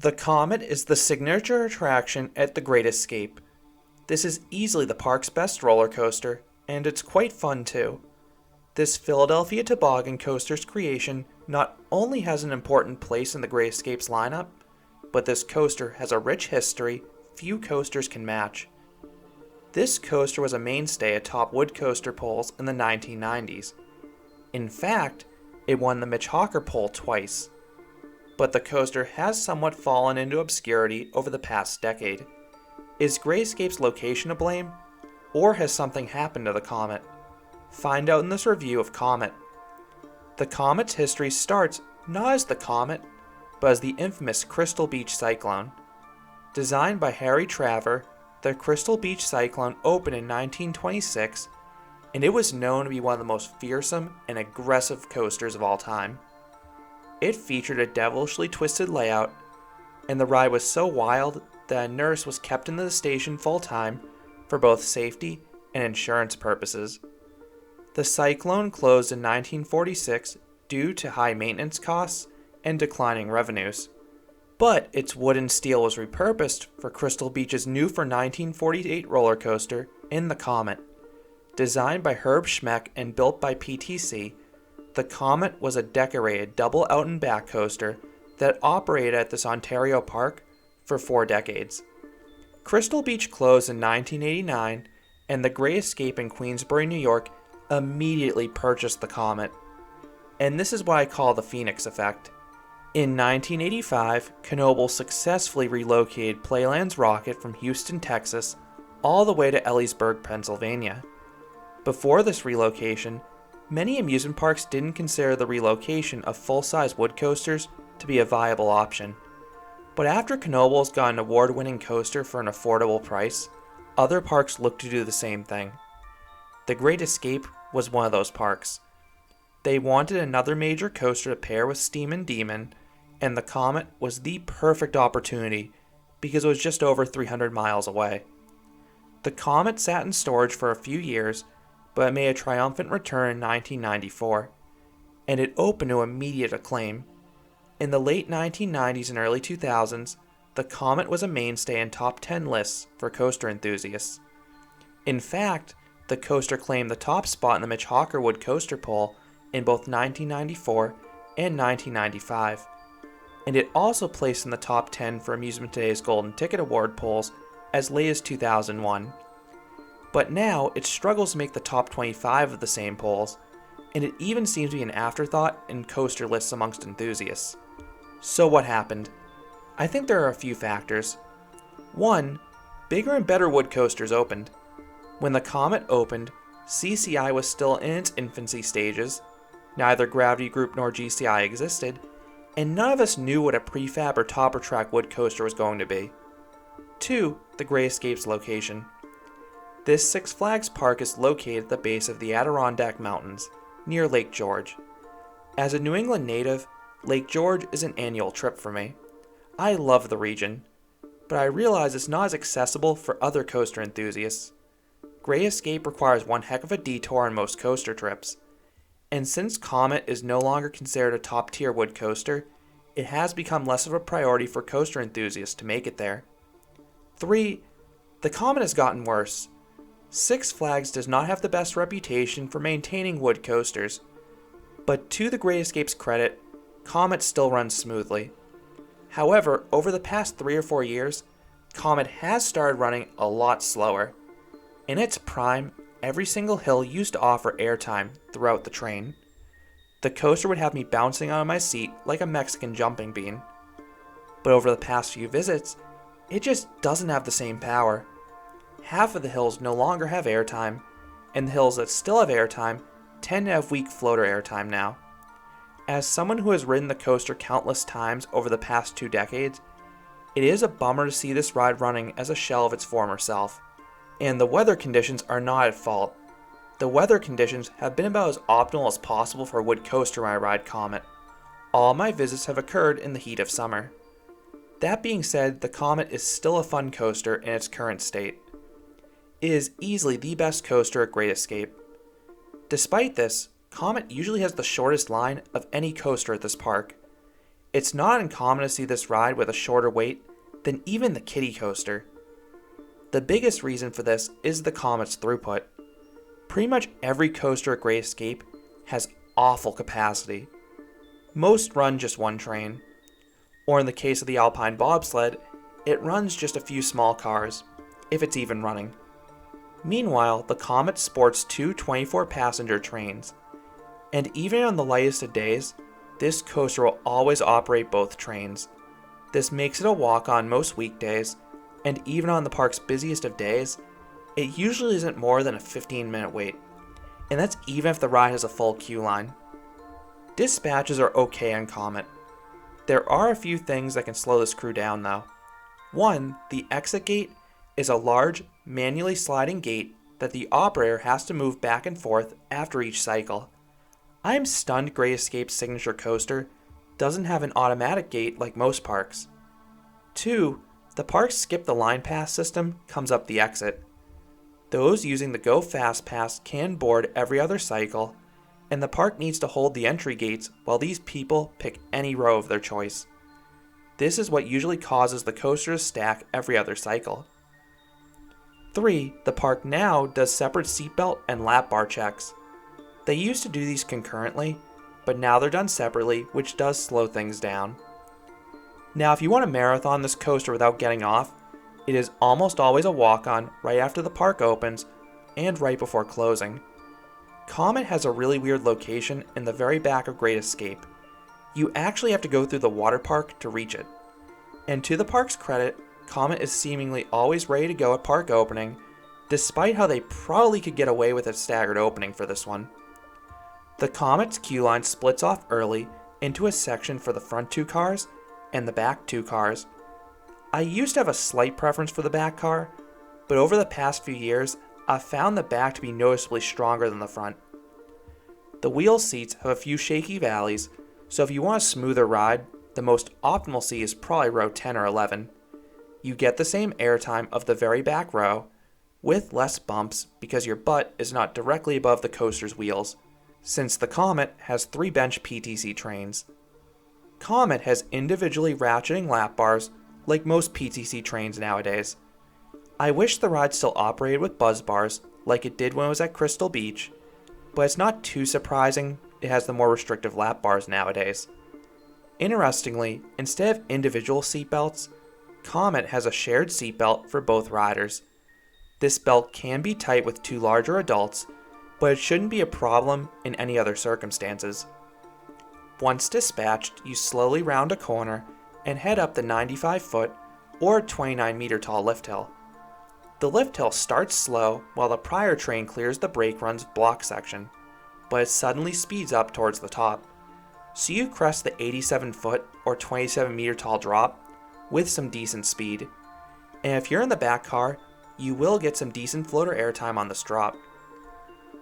The Comet is the signature attraction at the Great Escape. This is easily the park's best roller coaster, and it's quite fun too. This Philadelphia toboggan coaster's creation not only has an important place in the Great Escape's lineup, but this coaster has a rich history few coasters can match. This coaster was a mainstay atop wood coaster poles in the 1990s. In fact, it won the Mitch Hawker pole twice. But the coaster has somewhat fallen into obscurity over the past decade. Is Great Escape's location to blame, or has something happened to the Comet? Find out in this review of Comet. The Comet's history starts not as the Comet, but as the infamous Crystal Beach Cyclone. Designed by Harry Traver, the Crystal Beach Cyclone opened in 1926, and it was known to be one of the most fearsome and aggressive coasters of all time. It featured a devilishly twisted layout, and the ride was so wild that a nurse was kept in the station full-time for both safety and insurance purposes. The Cyclone closed in 1946 due to high maintenance costs and declining revenues. But its wood and steel was repurposed for Crystal Beach's new for 1948 roller coaster in the Comet. Designed by Herb Schmeck and built by P.T.C., the Comet was a decorated double out and back coaster that operated at this Ontario park for 4 decades. Crystal Beach closed in 1989, and the Great Escape in Queensbury, New York immediately purchased the Comet. And this is what I call the Phoenix effect. In 1985, Knoebel successfully relocated Playland's rocket from Houston, Texas, all the way to Ellisburg, Pennsylvania. Before this relocation, many amusement parks didn't consider the relocation of full-size wood coasters to be a viable option. But after Knoebel's got an award-winning coaster for an affordable price, other parks looked to do the same thing. The Great Escape was one of those parks. They wanted another major coaster to pair with Steam and Demon, and the Comet was the perfect opportunity because it was just over 300 miles away. The Comet sat in storage for a few years, but it made a triumphant return in 1994, and it opened to immediate acclaim. In the late 1990s and early 2000s, the Comet was a mainstay in top 10 lists for coaster enthusiasts. In fact, the coaster claimed the top spot in the Mitch Hawker Wood Coaster Poll in both 1994 and 1995, and it also placed in the top 10 for Amusement Today's Golden Ticket Award polls as late as 2001. But now, it struggles to make the top 25 of the same polls, and it even seems to be an afterthought in coaster lists amongst enthusiasts. So what happened? I think there are a few factors. 1. Bigger and better wood coasters opened. When the Comet opened, CCI was still in its infancy stages, neither Gravity Group nor GCI existed, and none of us knew what a prefab or topper track wood coaster was going to be. 2. The Great Escape's location. This Six Flags park is located at the base of the Adirondack Mountains, near Lake George. As a New England native, Lake George is an annual trip for me. I love the region, but I realize it's not as accessible for other coaster enthusiasts. Great Escape requires one heck of a detour on most coaster trips, and since Comet is no longer considered a top-tier wood coaster, it has become less of a priority for coaster enthusiasts to make it there. 3. The Comet has gotten worse. Six Flags does not have the best reputation for maintaining wood coasters, but to the Great Escape's credit, Comet still runs smoothly. However, over the past 3 or 4 years, Comet has started running a lot slower. In its prime, every single hill used to offer airtime throughout the train. The coaster would have me bouncing out of my seat like a Mexican jumping bean. But over the past few visits, it just doesn't have the same power. Half of the hills no longer have airtime, and the hills that still have airtime tend to have weak floater airtime now. As someone who has ridden the coaster countless times over the past 2 decades, it is a bummer to see this ride running as a shell of its former self. And the weather conditions are not at fault. The weather conditions have been about as optimal as possible for a wood coaster when I ride Comet. All my visits have occurred in the heat of summer. That being said, the Comet is still a fun coaster in its current state. It is easily the best coaster at Great Escape. Despite this, Comet usually has the shortest line of any coaster at this park. It's not uncommon to see this ride with a shorter wait than even the kiddie coaster. The biggest reason for this is the Comet's throughput. Pretty much every coaster at Great Escape has awful capacity. Most run just one train, or in the case of the Alpine bobsled, it runs just a few small cars, if it's even running. Meanwhile, the Comet sports two 24-passenger trains, and even on the lightest of days, this coaster will always operate both trains. This makes it a walk-on most weekdays, and even on the park's busiest of days, it usually isn't more than a 15-minute wait, and that's even if the ride has a full queue line. Dispatches are okay on Comet. There are a few things that can slow this crew down though. One, the exit gate is a large, manually sliding gate that the operator has to move back and forth after each cycle. I am stunned Great Escape's signature coaster doesn't have an automatic gate like most parks. 2, the park's skip the line pass system comes up the exit. Those using the Go Fast Pass can board every other cycle, and the park needs to hold the entry gates while these people pick any row of their choice. This is what usually causes the coaster to stack every other cycle. 3, the park now does separate seatbelt and lap bar checks. They used to do these concurrently, but now they're done separately, which does slow things down. Now if you want to marathon this coaster without getting off, it is almost always a walk-on right after the park opens and right before closing. Comet has a really weird location in the very back of Great Escape. You actually have to go through the water park to reach it. And to the park's credit, Comet is seemingly always ready to go at park opening, despite how they probably could get away with a staggered opening for this one. The Comet's queue line splits off early into a section for the front 2 cars and the back 2 cars. I used to have a slight preference for the back car, but over the past few years, I've found the back to be noticeably stronger than the front. The wheel seats have a few shaky valleys, so if you want a smoother ride, the most optimal seat is probably row 10 or 11. You get the same airtime of the very back row, with less bumps because your butt is not directly above the coaster's wheels, since the Comet has 3 bench PTC trains. Comet has individually ratcheting lap bars like most PTC trains nowadays. I wish the ride still operated with buzz bars like it did when it was at Crystal Beach, but it's not too surprising it has the more restrictive lap bars nowadays. Interestingly, instead of individual seatbelts, Comet has a shared seatbelt for both riders. This belt can be tight with 2 larger adults, but it shouldn't be a problem in any other circumstances. Once dispatched, you slowly round a corner and head up the 95-foot or 29-meter tall lift hill. The lift hill starts slow while the prior train clears the brake run's block section, but it suddenly speeds up towards the top. So you crest the 87-foot or 27-meter tall drop with some decent speed. And if you're in the back car, you will get some decent floater airtime on this drop.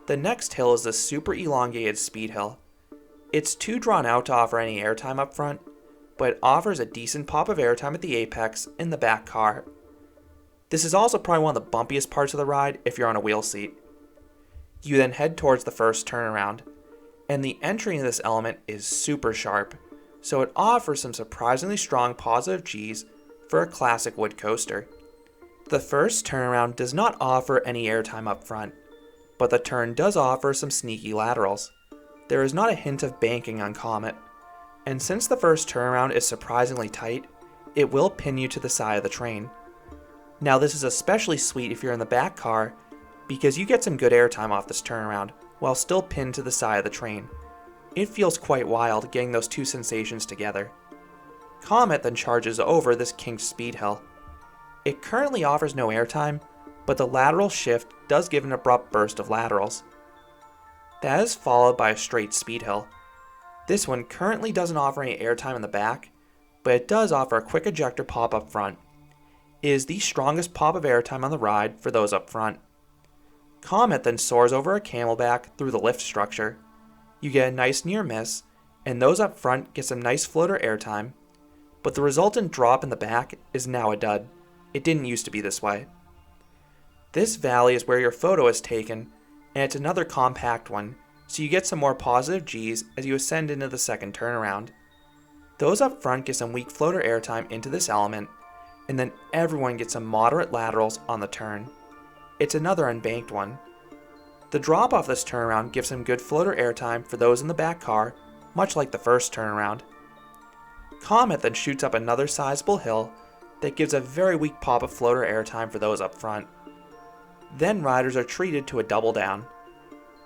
The next hill is the super elongated speed hill. It's too drawn out to offer any airtime up front, but it offers a decent pop of airtime at the apex in the back car. This is also probably one of the bumpiest parts of the ride if you're on a wheel seat. You then head towards the first turnaround, and the entry into this element is super sharp, so it offers some surprisingly strong positive Gs for a classic wood coaster. The first turnaround does not offer any airtime up front, but the turn does offer some sneaky laterals. There is not a hint of banking on Comet, and since the first turnaround is surprisingly tight, it will pin you to the side of the train. Now this is especially sweet if you're in the back car, because you get some good airtime off this turnaround, while still pinned to the side of the train. It feels quite wild getting those two sensations together. Comet then charges over this kinked speed hill. It currently offers no airtime, but the lateral shift does give an abrupt burst of laterals. That is followed by a straight speed hill. This one currently doesn't offer any airtime in the back, but it does offer a quick ejector pop up front. It is the strongest pop of airtime on the ride for those up front. Comet then soars over a camelback through the lift structure. You get a nice near miss, and those up front get some nice floater airtime, but the resultant drop in the back is now a dud. It didn't used to be this way. This valley is where your photo is taken, and it's another compact one, so you get some more positive Gs as you ascend into the second turnaround. Those up front get some weak floater airtime into this element, and then everyone gets some moderate laterals on the turn. It's another unbanked one. The drop off this turnaround gives some good floater airtime for those in the back car, much like the first turnaround. Comet then shoots up another sizable hill that gives a very weak pop of floater airtime for those up front. Then riders are treated to a double down.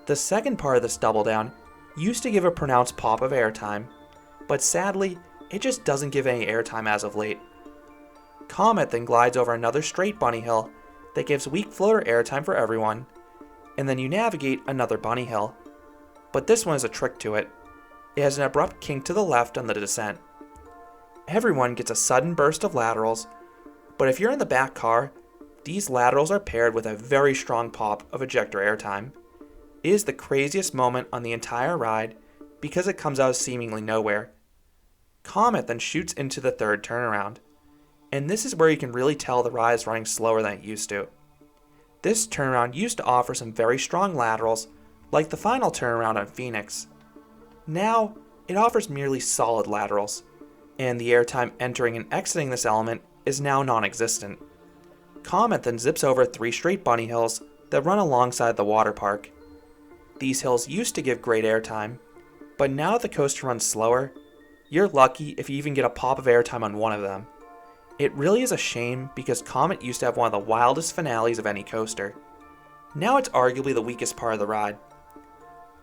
The second part of this double down used to give a pronounced pop of airtime, but sadly, it just doesn't give any airtime as of late. Comet then glides over another straight bunny hill that gives weak floater airtime for everyone, and then you navigate another bunny hill. But this one has a trick to it. It has an abrupt kink to the left on the descent. Everyone gets a sudden burst of laterals, but if you're in the back car, these laterals are paired with a very strong pop of ejector airtime. It is the craziest moment on the entire ride because it comes out of seemingly nowhere. Comet then shoots into the third turnaround, and this is where you can really tell the ride is running slower than it used to. This turnaround used to offer some very strong laterals, like the final turnaround on Phoenix. Now, it offers merely solid laterals, and the airtime entering and exiting this element is now non-existent. Comet then zips over 3 straight bunny hills that run alongside the water park. These hills used to give great airtime, but now that the coaster runs slower, you're lucky if you even get a pop of airtime on one of them. It really is a shame because Comet used to have one of the wildest finales of any coaster. Now it's arguably the weakest part of the ride.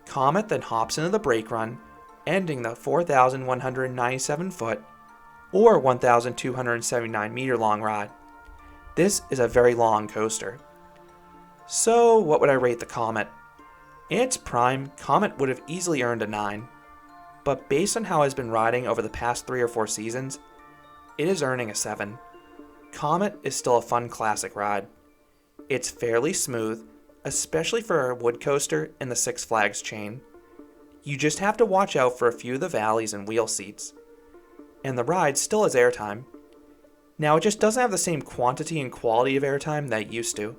Comet then hops into the brake run, ending the 4,197 foot or 1,279 meter long ride. This is a very long coaster. So what would I rate the Comet? In its prime, Comet would have easily earned a 9, but based on how it has been riding over the past 3 or 4 seasons, it is earning a 7. Comet is still a fun classic ride. It's fairly smooth, especially for a wood coaster in the Six Flags chain. You just have to watch out for a few of the valleys and wheel seats. And the ride still has airtime. Now it just doesn't have the same quantity and quality of airtime that it used to.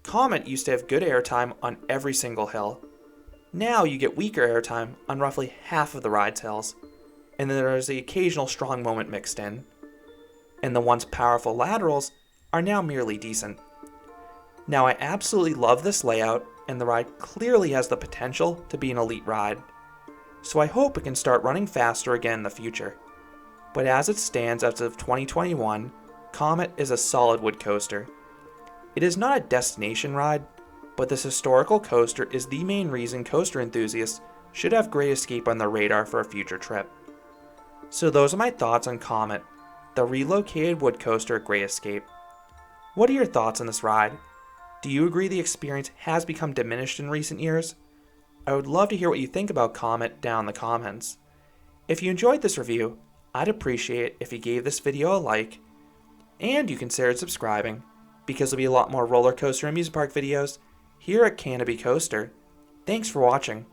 Comet used to have good airtime on every single hill. Now you get weaker airtime on roughly half of the ride's hills, and then there is the occasional strong moment mixed in. And the once powerful laterals are now merely decent. Now I absolutely love this layout, and the ride clearly has the potential to be an elite ride. So I hope it can start running faster again in the future. But as it stands as of 2021, Comet is a solid wood coaster. It is not a destination ride, but this historical coaster is the main reason coaster enthusiasts should have Great Escape on their radar for a future trip. So those are my thoughts on Comet, the relocated wood coaster at Great Escape. What are your thoughts on this ride? Do you agree the experience has become diminished in recent years? I would love to hear what you think about Comet down in the comments. If you enjoyed this review, I'd appreciate it if you gave this video a like, and you considered subscribing, because there'll be a lot more roller coaster and music park videos here at Canopy Coaster. Thanks for watching.